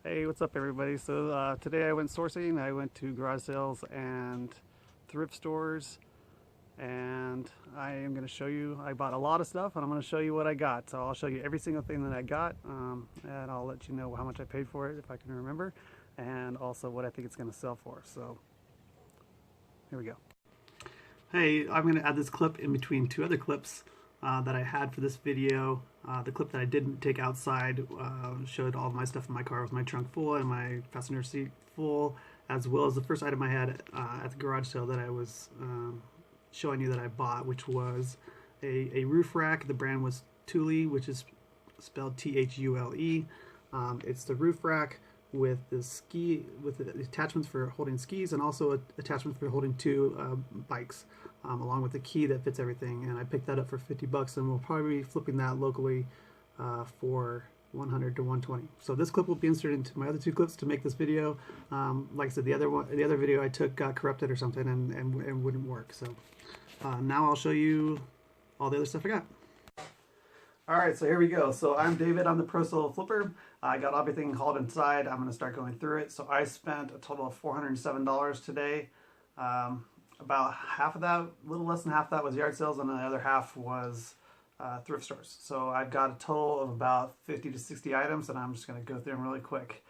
Hey, what's up, everybody? So today I went sourcing. I went to garage sales and thrift stores, and I am going to show you. I bought a lot of stuff, and I'm going to show you what I got. So I'll show you every single thing that I got, and I'll let you know how much I paid for it if I can remember, and also what I think it's going to sell for. So here we go. Hey, I'm going to add this clip in between two other clips that I had for this video. The clip that I didn't take outside showed all of my stuff in my car with my trunk full and my passenger seat full, as well as the first item I had at the garage sale that I was showing you that I bought, which was a roof rack. The brand was Thule, which is spelled Thule. It's the roof rack with the attachments for holding skis and also attachments for holding two bikes, along with the key that fits everything. And I picked that up for $50, and we'll probably be flipping that locally for 100 to 120. So this clip will be inserted into my other two clips to make this video. Like I said, the other video I took got corrupted or something and wouldn't work. So now I'll show you all the other stuff I got. Alright, so here we go. So I'm David, I'm the Pro Solo Flipper. I got everything hauled inside. I'm going to start going through it. So I spent a total of $407 today. About half of that, a little less than half of that was yard sales, and the other half was thrift stores. So I've got a total of about 50 to 60 items, and I'm just going to go through them really quick.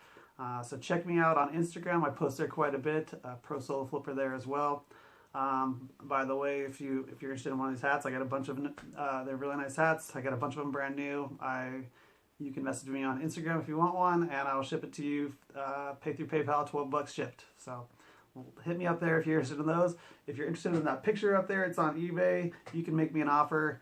So check me out on Instagram. I post there quite a bit. Pro Solo Flipper there as well. By the way, if you're interested in one of these hats, I got a bunch of they're really nice hats. I got a bunch of them brand new. You can message me on Instagram if you want one, and I'll ship it to you. Pay through PayPal, $12 shipped. So hit me up there if you're interested in those. If you're interested in that picture up there, it's on eBay. You can make me an offer.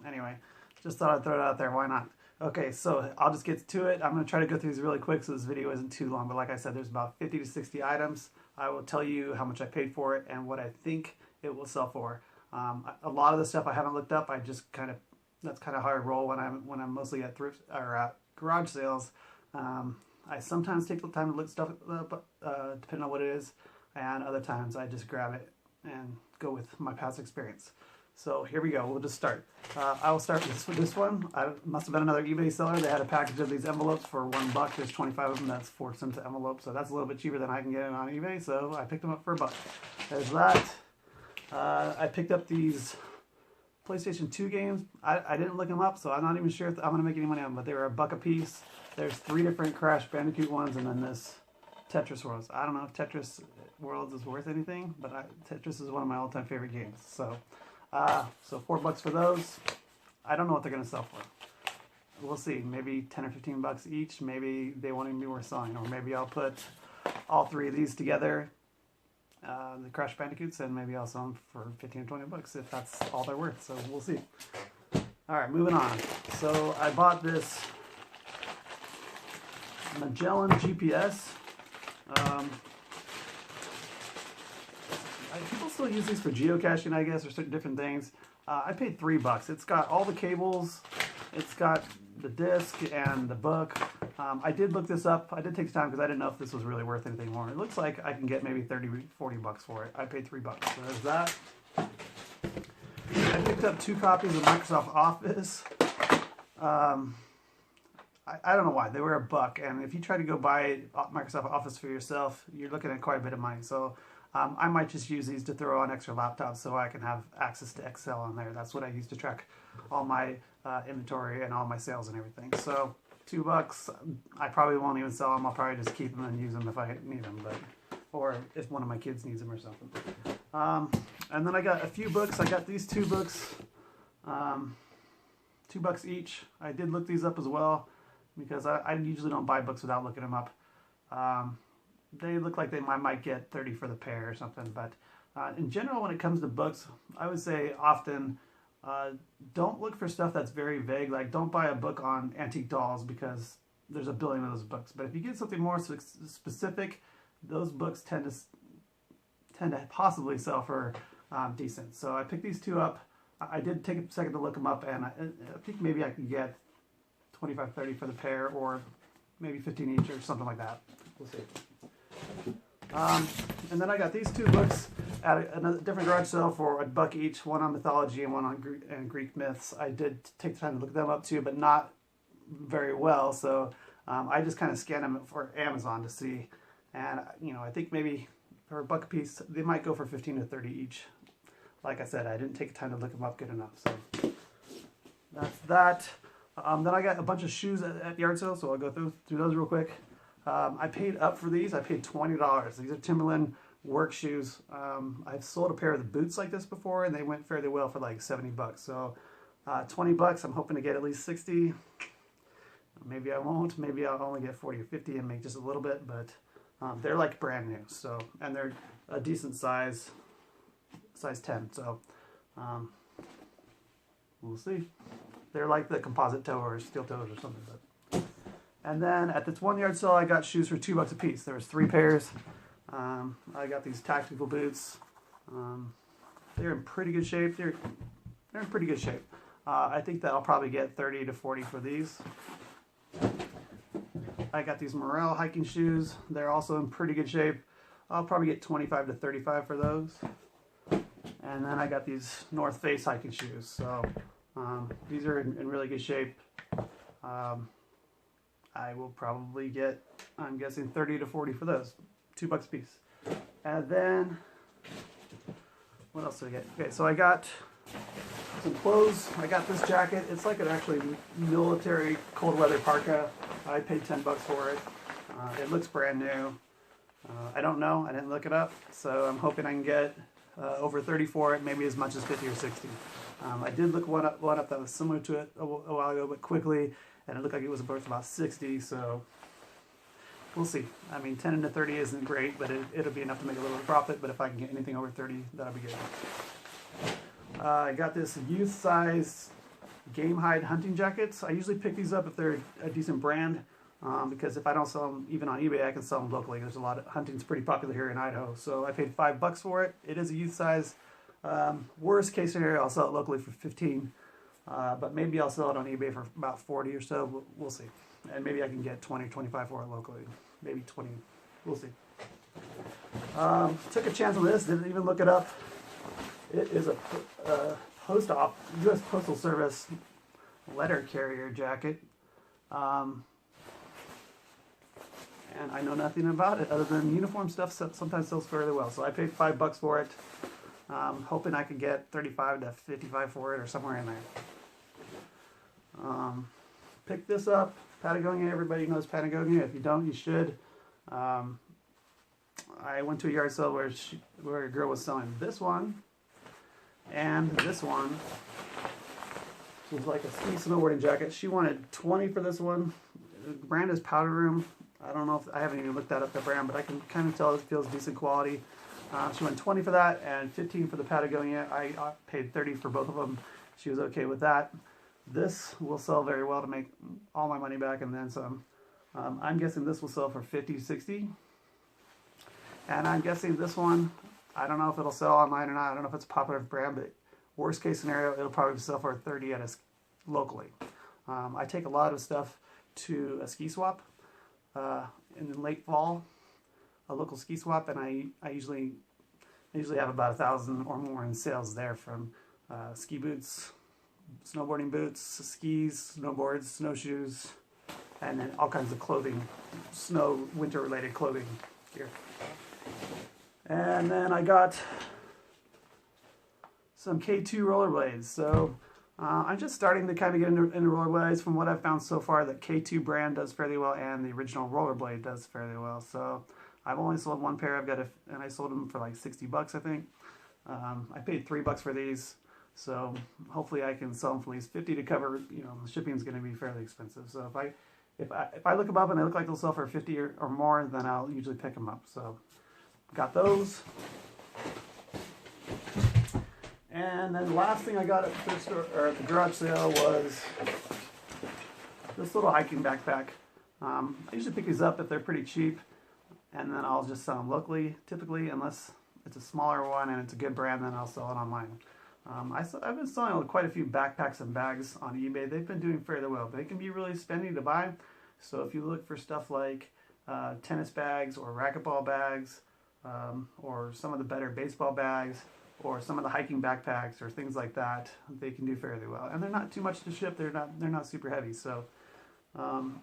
Anyway, just thought I'd throw it out there. Why not? Okay, so I'll just get to it. I'm going to try to go through these really quick so this video isn't too long. But like I said, there's about 50 to 60 items. I will tell you how much I paid for it and what I think it will sell for. A lot of the stuff I haven't looked up. I just that's kind of how I roll when I'm mostly at thrift or at garage sales. I sometimes take the time to look stuff up, depending on what it is, and other times I just grab it and go with my past experience. So here we go. We'll just start. I will start with this one. I must have been another eBay seller. They had a package of these envelopes for $1. There's 25 of them. That's 4 cents an envelope. So that's a little bit cheaper than I can get it on eBay. So I picked them up for $1. There's that. I picked up these PlayStation 2 games. I didn't look them up, so I'm not even sure if I'm going to make any money on them, but they were $1 a piece. There's 3 different Crash Bandicoot ones, and then this Tetris Worlds. I don't know if Tetris Worlds is worth anything, but Tetris is one of my all-time favorite games. So $4 for those. I don't know what they're going to sell for. We'll see. Maybe 10 or 15 bucks each. Maybe they won't even be worth selling, or maybe I'll put all 3 of these together, the Crash Bandicoots, and maybe I'll sell them for 15 or 20 bucks if that's all they're worth. So we'll see. All right, moving on. So I bought this Magellan GPS. People still use these for geocaching, I guess, or certain different things. I paid $3. It's got all the cables. It's got the disc and the book. I did look this up. I did take time because I didn't know if this was really worth anything more. It looks like I can get maybe 30, 40 bucks for it. I paid $3. So there's that. I picked up 2 copies of Microsoft Office. I don't know why. They were $1, and if you try to go buy Microsoft Office for yourself, you're looking at quite a bit of money. So I might just use these to throw on extra laptops so I can have access to Excel on there. That's what I use to track all my inventory and all my sales and everything. So $2. I probably won't even sell them. I'll probably just keep them and use them if I need them, or if one of my kids needs them or something. And then I got a few books. I got these 2 books, $2 each. I did look these up as well, because I usually don't buy books without looking them up. They look like I might get 30 for the pair or something, but in general, when it comes to books, I would say often don't look for stuff that's very vague. Like, don't buy a book on antique dolls because there's a billion of those books. But if you get something more specific, those books tend to possibly sell for decent. So I picked these 2 up. I did take a second to look them up, and I think maybe I could get 25, 30 for the pair, or maybe 15 each or something like that. We'll see. And then I got these 2 books at a different garage sale for $1 each, one on mythology and one on Greek myths. I did take the time to look them up too, but not very well, so I just kind of scan them for Amazon to see, and I think maybe for $1 a piece, they might go for 15 to 30 each. Like I said, I didn't take time to look them up good enough, so that's that. Then I got a bunch of shoes at yard sale, so I'll go through those real quick. I paid up for these. I paid $20. These are Timberland work shoes. I've sold a pair of the boots like this before, and they went fairly well for like 70 bucks. So $20, I'm hoping to get at least 60. Maybe I won't. Maybe I'll only get 40 or 50 and make just a little bit, but they're like brand new. So, and they're a decent size 10. So we'll see. They're like the composite toe or steel toes or something. But. And then at this one yard sale, I got shoes for $2 a piece. There was 3 pairs. I got these tactical boots. They're in pretty good shape. They're in pretty good shape. I think that I'll probably get 30 to 40 for these. I got these Morel hiking shoes. They're also in pretty good shape. I'll probably get 25 to 35 for those. And then I got these North Face hiking shoes. So these are in really good shape. I will probably get, I'm guessing, 30 to 40 for those. $2 a piece. And then, what else did I get? Okay, so I got some clothes. I got this jacket. It's like an actually military cold weather parka. I paid $10 for it. It looks brand new. I don't know. I didn't look it up. So I'm hoping I can get over 30 for it, maybe as much as 50 or 60. I did look one up that was similar to it a while ago, but quickly, and it looked like it was worth about 60, so we'll see. I mean, 10 into 30 isn't great, but it'll be enough to make a little profit, but if I can get anything over 30, that'll be good. I got this youth size game hide hunting jackets. I usually pick these up if they're a decent brand, because if I don't sell them even on eBay, I can sell them locally. There's a lot of hunting's pretty popular here in Idaho, so I paid $5 for it. It is a youth size. Worst case scenario, I'll sell it locally for 15, but maybe I'll sell it on eBay for about 40 or so. We'll see, and maybe I can get 20 or 25 for it locally. Maybe 20. We'll see. Took a chance on this. Didn't even look it up. It is a U.S. Postal Service letter carrier jacket. And I know nothing about it other than uniform stuff sometimes sells fairly well. So I paid $5 for it. Hoping I could get 35 to 55 for it or somewhere in there. Picked this up. Patagonia, everybody knows Patagonia. If you don't, you should. I went to a yard sale where a girl was selling this one and this one. It was like a ski snowboarding jacket. She wanted 20 for this one. The brand is Powder Room. I don't know if I haven't even looked that up, the brand, but I can kind of tell it feels decent quality. She went 20 for that and 15 for the Patagonia. I paid 30 for both of them. She was okay with that. This will sell very well to make all my money back and then some. I'm guessing this will sell for 50, 60. And I'm guessing this one, I don't know if it'll sell online or not. I don't know if it's a popular brand, but worst case scenario, it'll probably sell for 30 locally. I take a lot of stuff to a ski swap in the late fall, a local ski swap, and I usually have about 1,000 or more in sales there from ski boots, snowboarding boots, skis, snowboards, snowshoes, and then all kinds of clothing, winter related clothing gear. And then I got some K2 rollerblades. So I'm just starting to kind of get into rollerblades. From what I've found so far, the K2 brand does fairly well and the original rollerblade does fairly well. So I've only sold one pair. And I sold them for like 60 bucks, I think. I paid $3 for these. So hopefully I can sell them for at least 50 to cover, the shipping is going to be fairly expensive. So if I look them up and they look like they'll sell for 50 or more, then I'll usually pick them up. So got those. And then the last thing I got at the thrift store or at the garage sale was this little hiking backpack. I usually pick these up if they're pretty cheap, and then I'll just sell them locally, typically, unless it's a smaller one and it's a good brand, then I'll sell it online. I've been selling quite a few backpacks and bags on eBay. They've been doing fairly well. They can be really spendy to buy. So if you look for stuff like tennis bags or racquetball bags, or some of the better baseball bags, or some of the hiking backpacks or things like that, they can do fairly well. And they're not too much to ship. They're not super heavy. So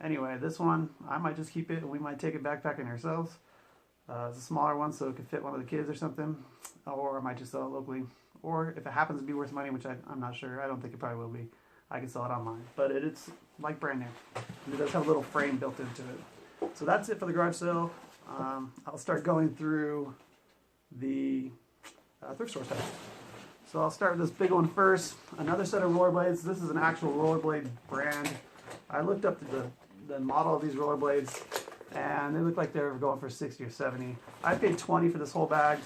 Anyway, this one, I might just keep it and we might take it backpacking ourselves. It's a smaller one so it could fit one of the kids or something. Or I might just sell it locally. Or if it happens to be worth money, which I'm not sure, I don't think it probably will be, I can sell it online. But it's like brand new. And it does have a little frame built into it. So that's it for the garage sale. I'll start going through the thrift store stuff. So I'll start with this big one first. Another set of rollerblades. This is an actual rollerblade brand. I looked up the model of these rollerblades, and they look like they were going for 60 or 70. I paid 20 for this whole bag.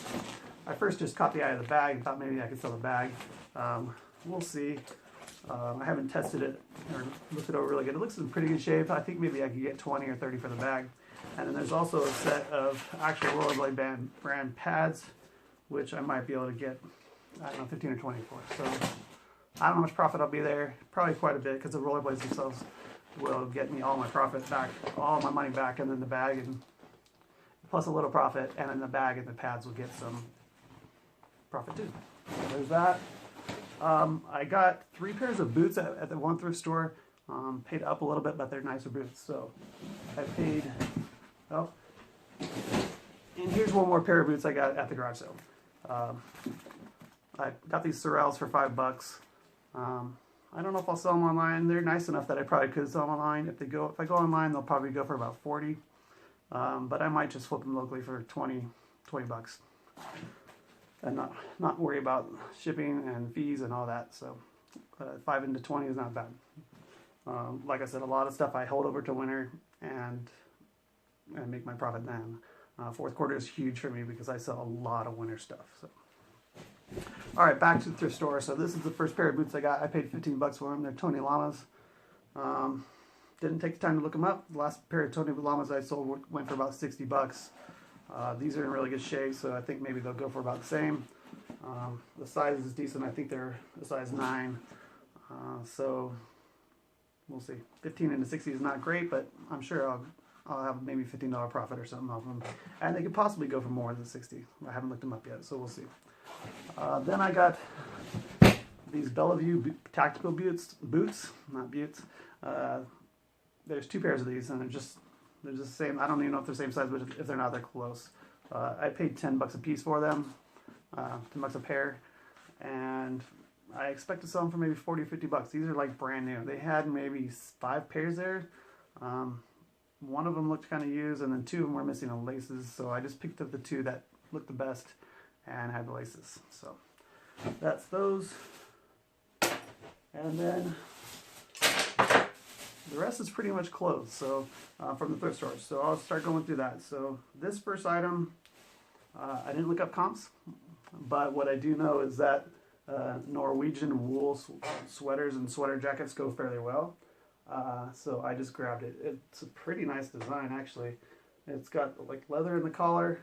I first just caught the eye of the bag and thought maybe I could sell the bag. We'll see. I haven't tested it or looked it over really good. It looks in pretty good shape. I think maybe I could get 20 or 30 for the bag. And then there's also a set of actual rollerblade brand pads, which I might be able to get, I don't know, 15 or 20 for. So I don't know how much profit I'll be there. Probably quite a bit because the rollerblades themselves will get me all my profit back, all my money back, and then the bag, and plus a little profit, and then the bag and the pads will get some profit too. So there's that. I got 3 pairs of boots at the one thrift store. Paid up a little bit, but they're nicer boots. So I paid, oh, and here's one more pair of boots I got at the garage sale. I got these Sorels for $5. I don't know if I'll sell them online. They're nice enough that I probably could sell them online. If I go online, they'll probably go for about 40. But I might just flip them locally for 20 bucks. And not worry about shipping and fees and all that. So 5 into 20 is not bad. Like I said, a lot of stuff I hold over to winter and make my profit then. Fourth quarter is huge for me because I sell a lot of winter stuff. So. All right, back to the thrift store. So this is the first pair of boots I got. I paid 15 bucks for them. They're Tony Llamas. Didn't take the time to look them up. The last pair of Tony Llamas I sold went for about 60 bucks. These are in really good shape, so I think maybe they'll go for about the same. The size is decent. I think they're a size 9. So we'll see. 15 into 60 is not great, but I'm sure I'll have maybe $15 profit or something off them. And they could possibly go for more than 60. I haven't looked them up yet, so we'll see. Then I got these Bellevue tactical boots, not buttes. There's 2 pairs of these, and they're just the same. I don't even know if they're the same size, but if they're not, they're close. I paid 10 bucks a piece for them, 10 bucks a pair, and I expect to sell them for maybe 40 or 50 bucks. These are like brand new. They had maybe 5 pairs there. One of them looked kind of used, and then 2 of them were missing the laces, so I just picked up the 2 that looked the best and had the laces. So that's those. And then the rest is pretty much clothes, so from the thrift store. So I'll start going through that. So this first item, I didn't look up comps, but what I do know is that Norwegian wool sweaters and sweater jackets go fairly well. So I just grabbed it. It's a pretty nice design, actually. It's got like leather in the collar.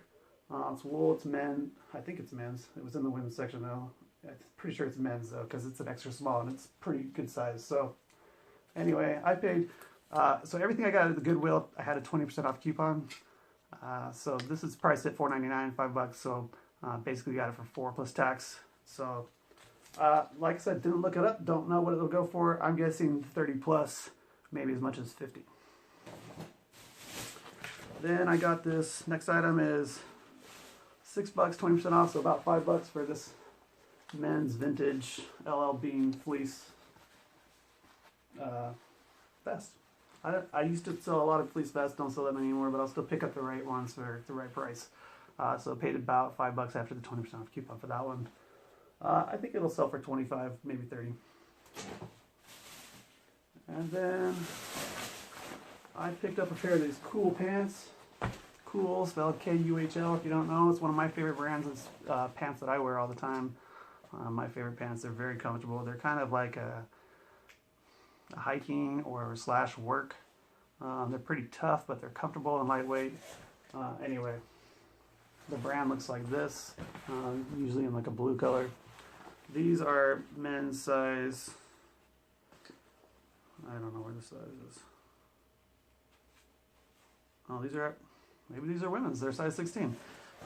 It's wool. It's men. I think it's men's. It was in the women's section though. I'm pretty sure it's men's though because it's an extra small and it's pretty good size. So anyway, I paid. So everything I got at the Goodwill, I had a 20% off coupon. So this is priced at $4.99, $5. So basically got it for 4 plus tax. So like I said, didn't look it up. Don't know what it'll go for. I'm guessing 30 plus, maybe as much as 50. Then I got this. Next item is $6, 20% off, so about $5 for this men's vintage LL Bean fleece vest. I used to sell a lot of fleece vests, don't sell them anymore, but I'll still pick up the right ones for the right price. So paid about $5 after the 20% off coupon for that one. I think it'll sell for 25, maybe 30. And then I picked up a pair of these Cool pants. Cool, spelled K-U-H-L if you don't know. It's one of my favorite brands. It's pants that I wear all the time. My favorite pants. They're very comfortable. They're kind of like a hiking or slash work. They're pretty tough, but they're comfortable and lightweight. Anyway, the brand looks like this, usually in like a blue color. These are men's size. I don't know where the size is. Oh, maybe these are women's. They're size 16.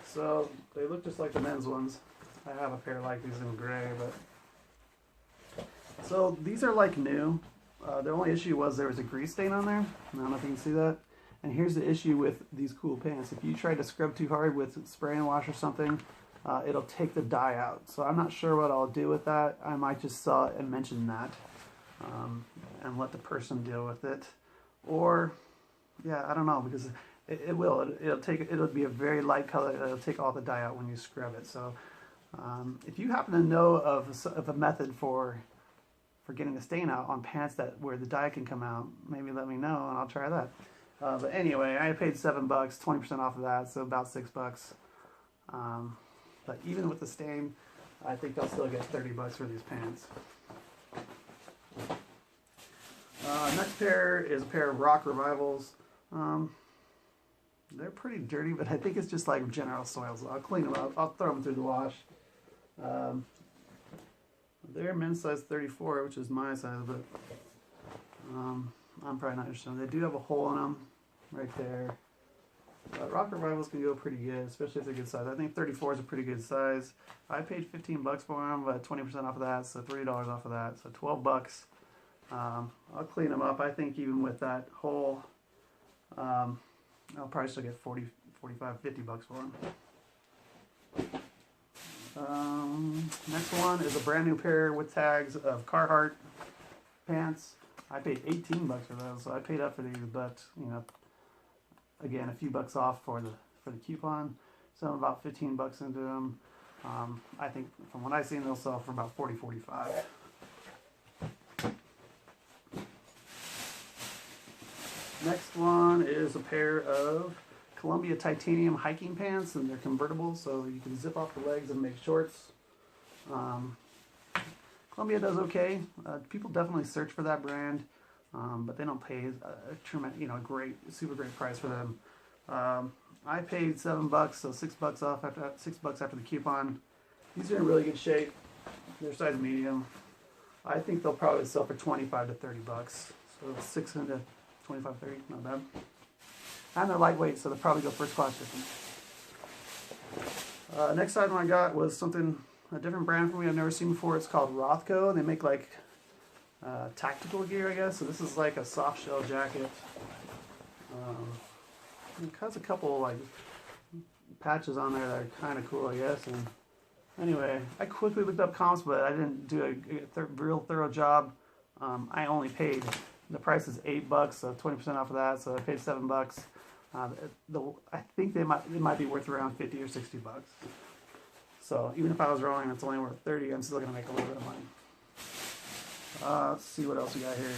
So they look just like the men's ones. I have a pair like these in gray, but so these are like new. The only issue was there was a grease stain on there. I don't know if you can see that. And here's the issue with these cool pants. If you try to scrub too hard with spray and wash or something, it'll take the dye out. So I'm not sure what I'll do with that. I might just sell it and mention that and let the person deal with it. Or, yeah, I don't know, because it'll be a very light color. It'll take all the dye out when you scrub it. So if you happen to know of a method for getting the stain out on pants where the dye can come out, maybe let me know and I'll try that. But anyway, I paid $7, 20% off of that, so about $6. But even with the stain, I think I'll still get $30 for these pants. Next pair is a pair of Rock Revivals. They're pretty dirty, but I think it's just like general soils. I'll clean them up. I'll throw them through the wash. They're men's size 34, which is my size, but I'm probably not interested. They do have a hole in them right there. Rock Revivals can go pretty good, especially if they're good size. I think 34 is a pretty good size. I paid $15 for them, but 20% off of that, so $3 off of that, so $12. I'll clean them up. I think even with that hole, I'll probably still get $40, $45, $50 for them. Next one is a brand new pair with tags of Carhartt pants. I paid $18 for those, so I paid up for these, but you know, again, a few bucks off for the coupon. So I'm about $15 into them. I think from what I've seen, they'll sell for about $40, $45. Next one is a pair of Columbia titanium hiking pants, and they're convertible, so you can zip off the legs and make shorts. Columbia does okay. People definitely search for that brand, but they don't pay a tremendous, super great price for them. I paid $7, so $6 off $6 after the coupon. These are in really good shape. They're size medium. I think they'll probably sell for $25 to $30. So 6 into 25, 30, not bad. And they're lightweight, so they'll probably go first class shipping. Next item I got was a different brand from me I've never seen before. It's called Rothko. They make like tactical gear, I guess. So this is like a soft shell jacket. It has a couple like patches on there that are kind of cool, I guess. And anyway, I quickly looked up comps, but I didn't do a real thorough job. I only paid, the price is $8, so 20% off of that, so I paid $7. I think they might be worth around $50 or $60. So even if I was wrong and it's only worth $30, I'm still gonna make a little bit of money. Let's see what else we got here.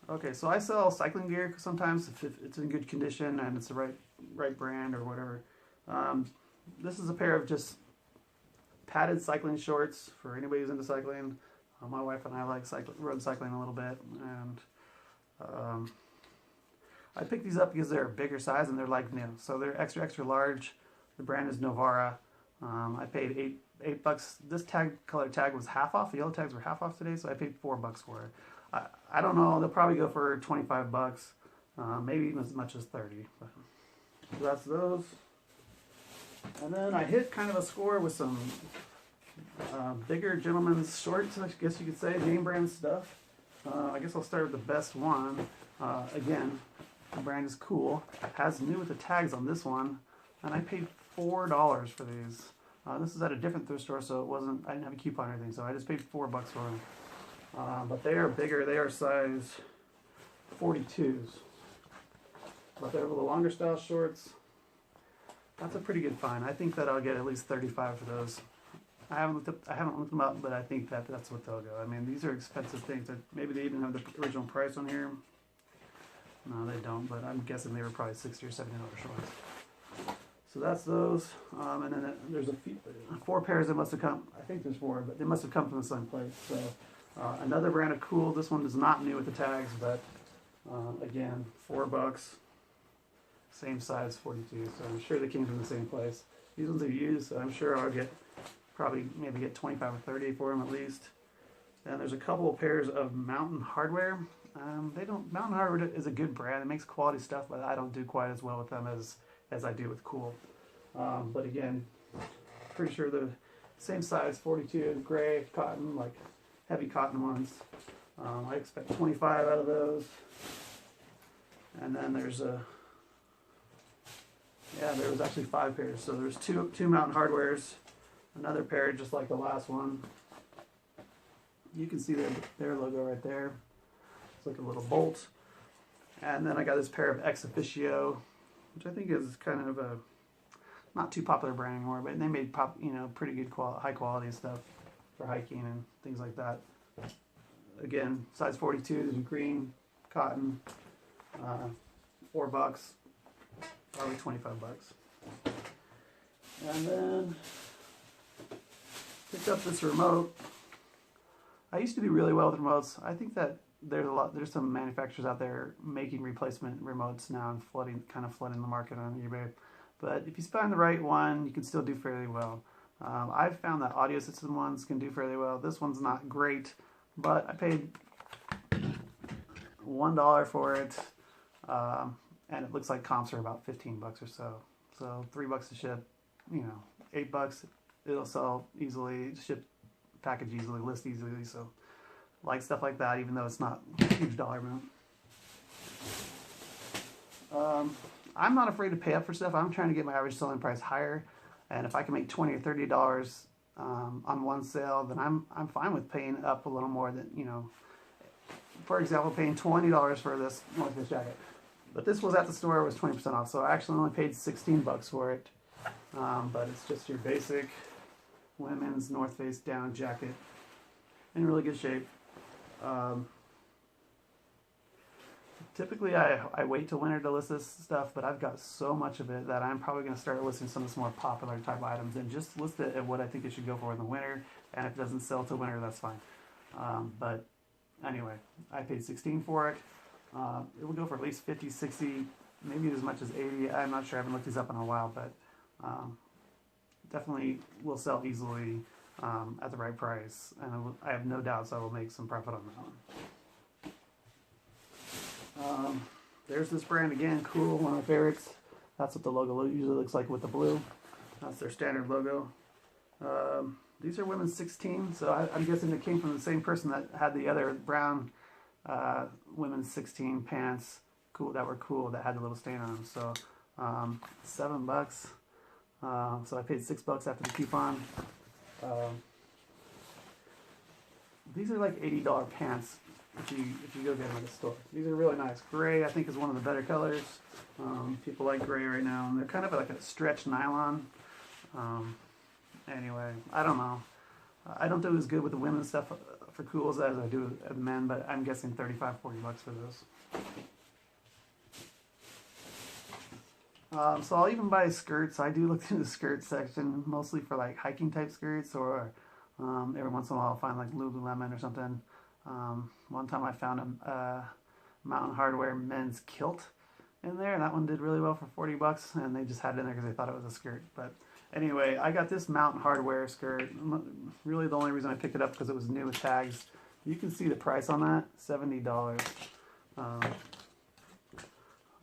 Okay, so I sell cycling gear sometimes if it's in good condition and it's the right brand or whatever. This is a pair of just padded cycling shorts for anybody who's into cycling. My wife and I like road cycling a little bit, and I picked these up because they're a bigger size and they're like new, so they're extra large. The brand is Novara. I paid $8. This color tag was half off. The yellow tags were half off today, so I paid $4 for it. I don't know. They'll probably go for $25, maybe even as much as $30. But, so that's those. And then I hit kind of a score with some bigger gentleman's shorts, I guess you could say, name brand stuff. I guess I'll start with the best one. Again, the brand is cool. It has new with the tags on this one, and I paid $4 for these. This is at a different thrift store, so I didn't have a coupon or anything, so I just paid $4 for them. But they are bigger. They are size 42s. But they're a little longer style shorts. That's a pretty good find. I think that I'll get at least $35 for those. I haven't looked them up, but I think that's what they'll go. I mean, these are expensive things. Maybe they even have the original price on here. No, they don't, but I'm guessing they were probably $60 or $70 shorts. So that's those. And then there's 4 pairs that must have come. I think there's 4, but they must have come from the same place. So another brand of Cool. This one is not new with the tags, but again, $4. Same size, 42. So I'm sure they came from the same place. These ones are used, so I'm sure I'll maybe get 25 or 30 for them at least. Then there's a couple of pairs of Mountain Hardwear. Mountain Hardwear is a good brand. It makes quality stuff, but I don't do quite as well with them as I do with Cool. But again, pretty sure the same size, 42, gray, cotton, like heavy cotton ones. I expect 25 out of those. And then there's there was actually 5 pairs. So there's two Mountain Hardwears, another pair just like the last one. You can see their logo right there. It's like a little bolt. And then I got this pair of Ex Officio, which I think is kind of a not too popular brand anymore, but they made pretty good high quality stuff for hiking and things like that. Again, size 42, there's a green cotton, $4, probably 25 bucks. And then picked up this remote. I used to do really well with remotes. I think that there's some manufacturers out there making replacement remotes now and kind of flooding the market on eBay. But if you find the right one, you can still do fairly well. I've found that audio system ones can do fairly well. This one's not great, but I paid $1 for it, and it looks like comps are about 15 bucks or so. So $3 to ship, $8. It'll sell easily, ship, package easily, list easily. So like stuff like that, even though it's not a huge dollar amount. I'm not afraid to pay up for stuff. I'm trying to get my average selling price higher, and if I can make $20 or $30 on one sale, then I'm fine with paying up a little more than, for example, paying $20 for this North Face jacket. But this was at the store, it was 20% off, so I actually only paid 16 bucks for it. But it's just your basic women's North Face down jacket in really good shape. Typically I wait till winter to list this stuff, but I've got so much of it that I'm probably going to start listing some of the more popular type items and just list it at what I think it should go for in the winter, and if it doesn't sell till winter, that's fine. But anyway, I paid 16 for it. It will go for at least 50, 60, maybe as much as 80. I'm not sure, I haven't looked these up in a while, but definitely will sell easily at the right price, and I have no doubts I will make some profit on that one. There's this brand again, cool, one of my favorites. That's what the logo usually looks like with the blue. That's their standard logo. These are women's 16, so I'm guessing it came from the same person that had the other brown women's 16 pants, that were cool, that had the little stain on them. So $7. So I paid $6 after the coupon. These are like $80 pants if you go get them at the store. These are really nice. Gray, I think, is one of the better colors. People like gray right now, and they're kind of like a stretched nylon. Anyway, I don't know. I don't do as good with the women's stuff for cools as I do at the men, but I'm guessing 35, 40 bucks for those. So I'll even buy skirts. I do look through the skirt section, mostly for like hiking type skirts, or every once in a while I'll find like Lululemon or something. One time I found a Mountain Hardwear men's kilt in there, and that one did really well for 40 bucks, and they just had it in there because they thought it was a skirt. But anyway, I got this Mountain Hardwear skirt. Really the only reason I picked it up because it was new with tags. You can see the price on that, $70.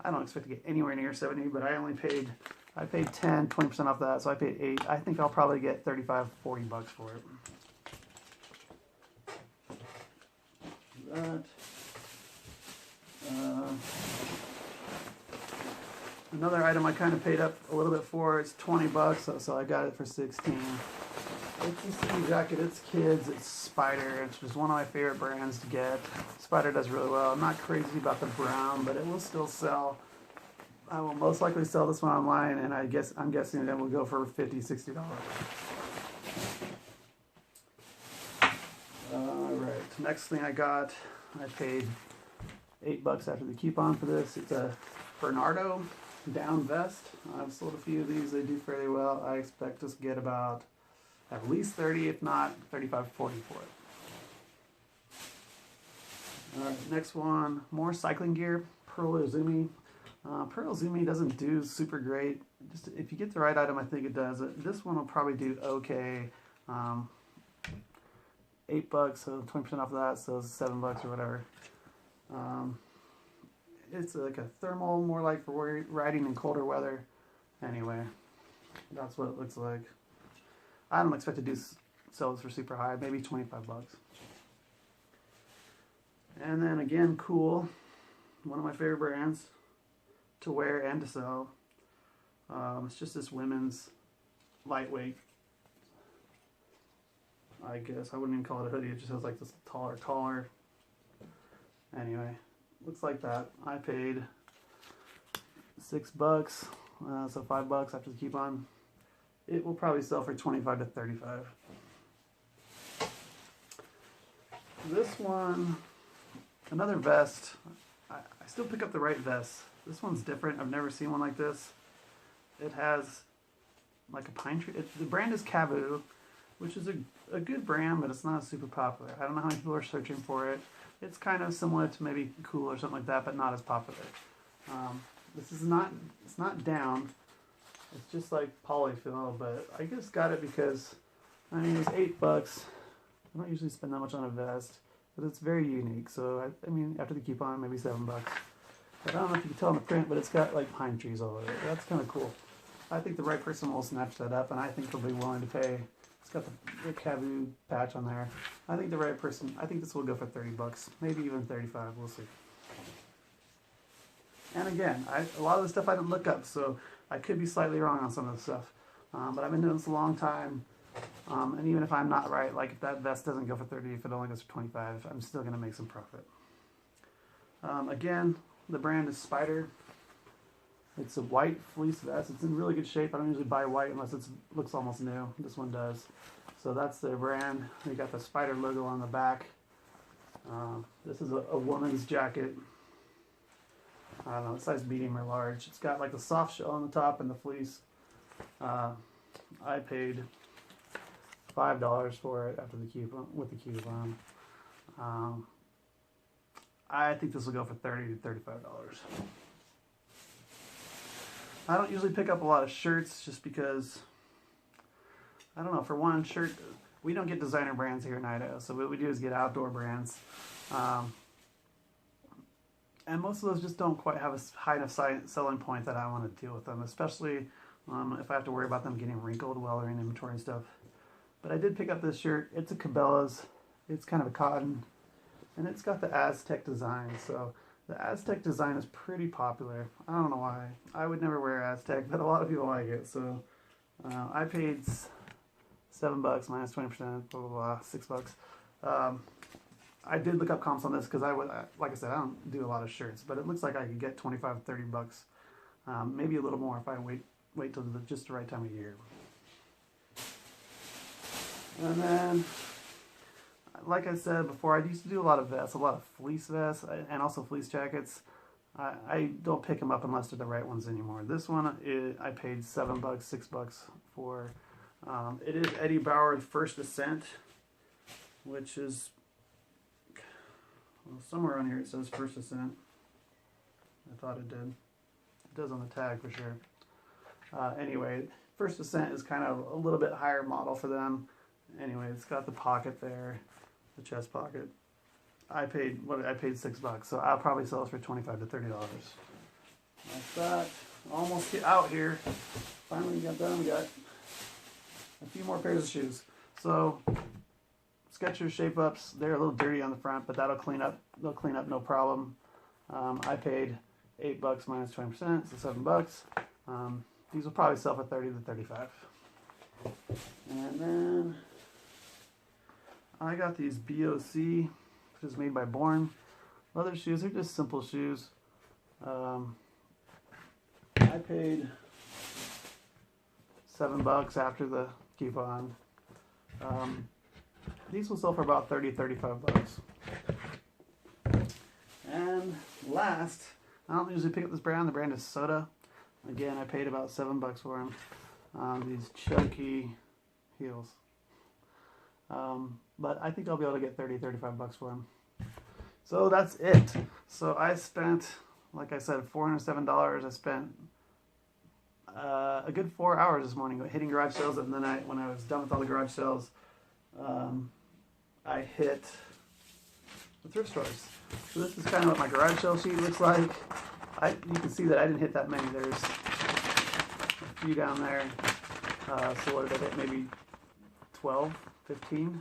I don't expect to get anywhere near 70, but I paid 10, 20% off that, so I paid 8. I think I'll probably get 35, 40 bucks for it. That. Another item I kind of paid up a little bit for, it's 20 bucks, so I got it for 16. It's a ski jacket, it's kids, it's Spider, it's just one of my favorite brands to get. Spider does really well. I'm not crazy about the brown, but it will still sell. I will most likely sell this one online, and I'm guessing it will go for $50, $60. Alright, next thing I got, I paid $8 after the coupon for this. It's a Bernardo down vest. I've sold a few of these, they do fairly well. I expect to get about at least 30, if not 35, 40 for it. Alright, next one, more cycling gear, Pearl Izumi. Pearl Izumi doesn't do super great. Just if you get the right item, I think it does. This one will probably do okay. $8, so 20% off of that, so it's $7 or whatever. It's like a thermal, more like for riding in colder weather. Anyway, that's what it looks like. I don't expect to sell this for super high, maybe 25 bucks. And then again, Cool, one of my favorite brands to wear and to sell. It's just this women's lightweight, I guess. I wouldn't even call it a hoodie. It just has like this taller collar. Anyway, looks like that. I paid $6, so $5 after the coupon. It will probably sell for $25 to $35. This one, another vest. I still pick up the right vest. This one's different. I've never seen one like this. It has like a pine tree. The brand is Kabu, which is a good brand, but it's not super popular. I don't know how many people are searching for it. It's kind of similar to maybe Cool or something like that, but not as popular. This is not, it's not down. It's just like polyfill, but I just got it because, I mean, it was $8. I don't usually spend that much on a vest, but it's very unique. So, I mean, after the coupon, maybe $7. But I don't know if you can tell in the print, but it's got like pine trees all over it. That's kind of cool. I think the right person will snatch that up, and I think they'll be willing to pay. It's got the Kabu patch on there. I think the right person, I think this will go for $30, maybe even 35. We'll see. And again, a lot of the stuff I didn't look up, so I could be slightly wrong on some of the stuff. But I've been doing this a long time, and even if I'm not right, like if that vest doesn't go for 30, if it only goes for 25, I'm still going to make some profit. Again, the brand is Spider. It's a white fleece vest. It's in really good shape. I don't usually buy white unless it looks almost new. This one does. So that's their brand. They got the Spider logo on the back. This is a woman's jacket. I don't know, size medium or large. It's got like the soft shell on the top and the fleece. I paid $5 for it after the coupon, with the coupon. I think this will go for $30 to $35. I don't usually pick up a lot of shirts just because, I don't know, for one, shirt, we don't get designer brands here in Idaho, so what we do is get outdoor brands. And most of those just don't quite have a high enough selling point that I want to deal with them, especially if I have to worry about them getting wrinkled while they're in inventory and stuff. But I did pick up this shirt. It's a Cabela's. It's kind of a cotton, and it's got the Aztec design. So the Aztec design is pretty popular. I don't know why. I would never wear Aztec, but a lot of people like it. So I paid $7 minus 20%, blah, blah, blah, $6. I did look up comps on this because like I said, I don't do a lot of shirts, but it looks like I could get $25 to $30, maybe a little more if I wait till just the right time of year. And then, like I said before, I used to do a lot of vests, a lot of fleece vests, and also fleece jackets. I don't pick them up unless they're the right ones anymore. This one, I paid $7, $6 for. It is Eddie Bauer First Ascent, which is, well, somewhere on here it says First Ascent. I thought it did. It does on the tag for sure. Anyway, First Ascent is kind of a little bit higher model for them. Anyway, it's got the pocket there, the chest pocket. I paid $6, so I'll probably sell this for $25 to $30. Like that. Almost get out here. Finally got done. We got a few more pairs of shoes. So Skechers Shape-Ups, they're a little dirty on the front, but that'll clean up. They'll clean up no problem. I paid $8 minus 20%, so $7. These will probably sell for $30 to $35. And then I got these BOC, which is made by Born. Leather shoes, they're just simple shoes. I paid $7 after the coupon. These will sell for about $30 to $35. And last, I don't usually pick up this brand. The brand is Soda. Again, I paid about $7 for them. These chunky heels. But I think I'll be able to get $30 to $35 for them. So that's it. So I spent, like I said, $407. I spent a good 4 hours this morning hitting garage sales, and then when I was done with all the garage sales, I hit the thrift stores. So this is kind of what my garage sale sheet looks like. You can see that I didn't hit that many. There's a few down there. So what did I hit? Maybe 12, 15.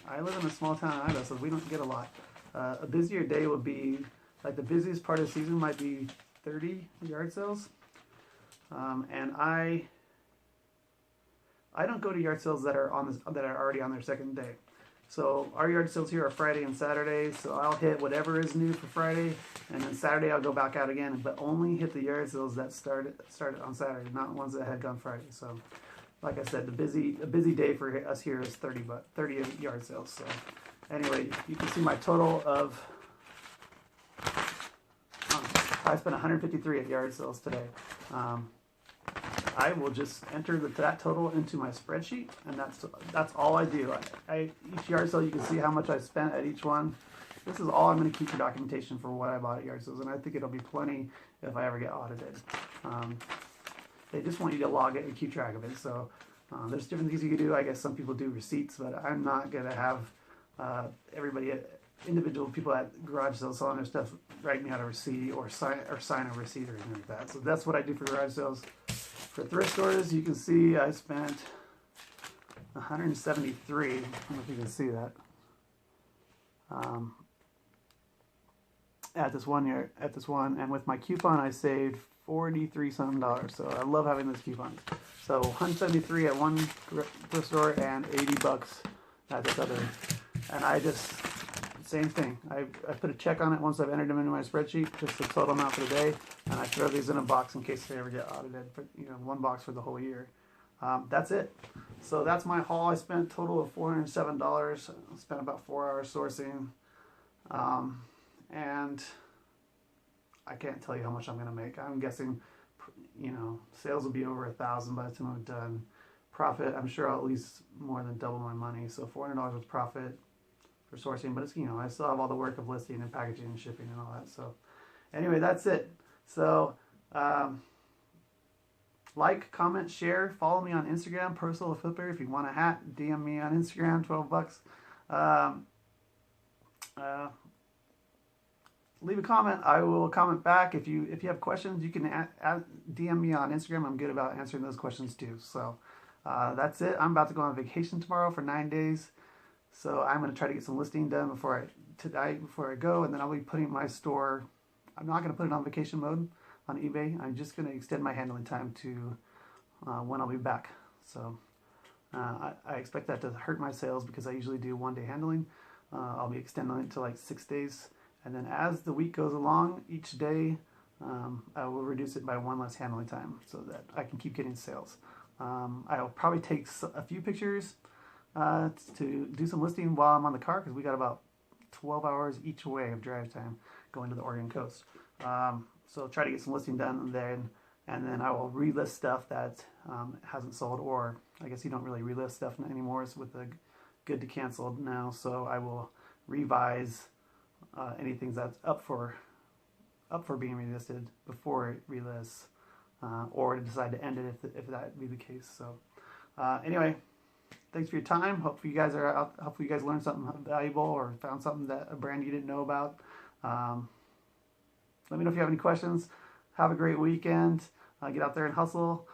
I live in a small town in Idaho, so we don't get a lot. A busier day would be, like the busiest part of the season might be 30 yard sales. And I don't go to yard sales that are already on their second day. So our yard sales here are Friday and Saturday, so I'll hit whatever is new for Friday, and then Saturday I'll go back out again, but only hit the yard sales that started on Saturday, not ones that had gone Friday. So like I said, a busy day for us here is 30 yard sales. So anyway, you can see my total of I spent 153 at yard sales today. I will just enter that total into my spreadsheet, and that's all I do. Each yard sale, you can see how much I spent at each one. This is all I'm going to keep for documentation for what I bought at yard sales, and I think it'll be plenty if I ever get audited. They just want you to log it and keep track of it. So there's different things you can do. I guess some people do receipts, but I'm not going to have individual people at garage sales selling their stuff write me out a receipt or sign a receipt or anything like that. So that's what I do for garage sales. For thrift stores, you can see I spent 173. I don't know if you can see that. At this one, and with my coupon, I saved $43 something. So I love having those coupons. So 173 at one thrift store and $80 at this other. And I just same thing. I put a check on it once I've entered them into my spreadsheet, just the total amount for the day, and I throw these in a box in case they ever get audited. For, one box for the whole year. That's it. So that's my haul. I spent a total of $407. I spent about 4 hours sourcing, and I can't tell you how much I'm going to make. I'm guessing, sales will be over 1,000 by the time I'm done. Profit, I'm sure I'll at least more than double my money. So $400 was profit for sourcing, but it's, I still have all the work of listing and packaging and shipping and all that. So anyway, that's it. So like, comment, share, follow me on Instagram, Personal Flipper. If you want a hat, DM me on Instagram, $12. Leave a comment. I will comment back. If you have questions, you can DM me on Instagram. I'm good about answering those questions too. So that's it. I'm about to go on vacation tomorrow for 9 days. So I'm going to try to get some listing done before I go, and then I'll be putting my store. I'm not going to put it on vacation mode on eBay. I'm just going to extend my handling time to when I'll be back. So I expect that to hurt my sales because I usually do 1 day handling. I'll be extending it to like 6 days, and then as the week goes along, each day I will reduce it by 1 less handling time so that I can keep getting sales. I'll probably take a few pictures to do some listing while I'm on the car, because we got about 12 hours each way of drive time going to the Oregon coast. So try to get some listing done then, and then I will relist stuff that hasn't sold, or I guess you don't really relist stuff anymore. It's with the good to cancel now. So I will revise anything that's up for being relisted before it relists, or to decide to end it if that be the case. So anyway. Thanks for your time. Hopefully you guys are out. Hopefully you guys learned something valuable or found something a brand you didn't know about. Let me know if you have any questions. Have a great weekend. Get out there and hustle.